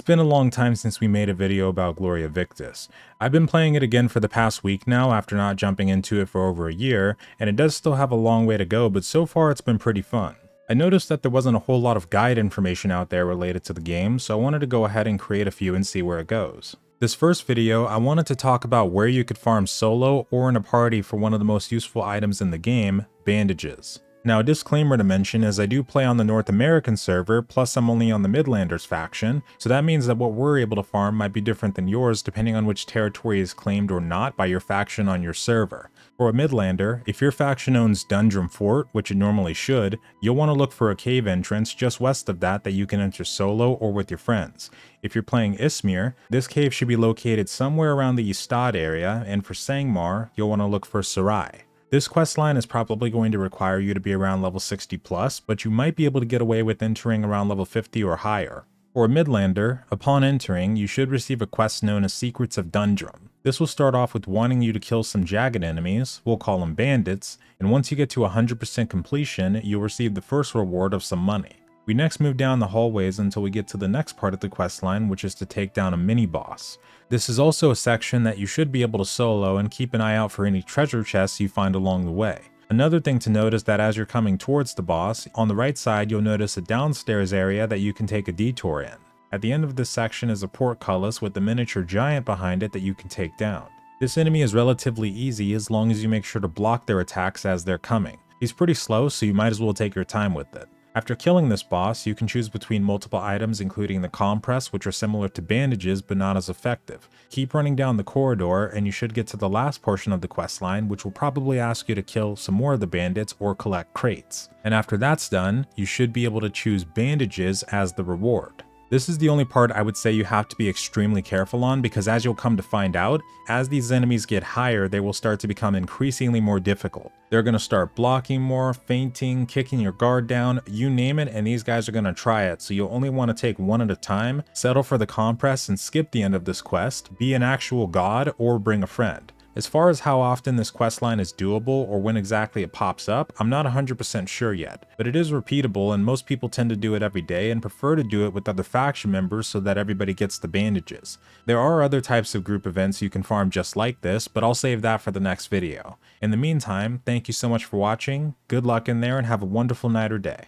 been a long time since we made a video about Gloria Victis. I've been playing it again for the past week now after not jumping into it for over a year, and it does still have a long way to go, but so far it's been pretty fun. I noticed that there wasn't a whole lot of guide information out there related to the game, so I wanted to go ahead and create a few and see where it goes. This first video, I wanted to talk about where you could farm solo or in a party for one of the most useful items in the game, bandages. Now, a disclaimer to mention is I do play on the North American server, plus I'm only on the Midlanders faction, so that means that what we're able to farm might be different than yours depending on which territory is claimed or not by your faction on your server. For a Midlander, if your faction owns Dundrum Fort, which it normally should, you'll want to look for a cave entrance just west of that you can enter solo or with your friends. If you're playing Ismir, this cave should be located somewhere around the Ystad area, and for Sangmar, you'll want to look for Sarai. This questline is probably going to require you to be around level 60 plus, but you might be able to get away with entering around level 50 or higher. For a Midlander, upon entering, you should receive a quest known as Secrets of Dundrum. This will start off with wanting you to kill some jagged enemies, we'll call them bandits, and once you get to 100% completion, you'll receive the first reward of some money. We next move down the hallways until we get to the next part of the questline, which is to take down a mini-boss. This is also a section that you should be able to solo and keep an eye out for any treasure chests you find along the way. Another thing to note is that as you're coming towards the boss, on the right side you'll notice a downstairs area that you can take a detour in. At the end of this section is a portcullis with a miniature giant behind it that you can take down. This enemy is relatively easy as long as you make sure to block their attacks as they're coming. He's pretty slow, so you might as well take your time with it. After killing this boss, you can choose between multiple items including the compress, which are similar to bandages but not as effective. Keep running down the corridor and you should get to the last portion of the questline, which will probably ask you to kill some more of the bandits or collect crates. And after that's done, you should be able to choose bandages as the reward. This is the only part I would say you have to be extremely careful on, because as you'll come to find out, as these enemies get higher, they will start to become increasingly more difficult. They're going to start blocking more, feinting, kicking your guard down, you name it, and these guys are going to try it, so you'll only want to take one at a time, settle for the compress and skip the end of this quest, be an actual god, or bring a friend. As far as how often this questline is doable or when exactly it pops up, I'm not 100% sure yet, but it is repeatable and most people tend to do it every day and prefer to do it with other faction members so that everybody gets the bandages. There are other types of group events you can farm just like this, but I'll save that for the next video. In the meantime, thank you so much for watching, good luck in there and have a wonderful night or day.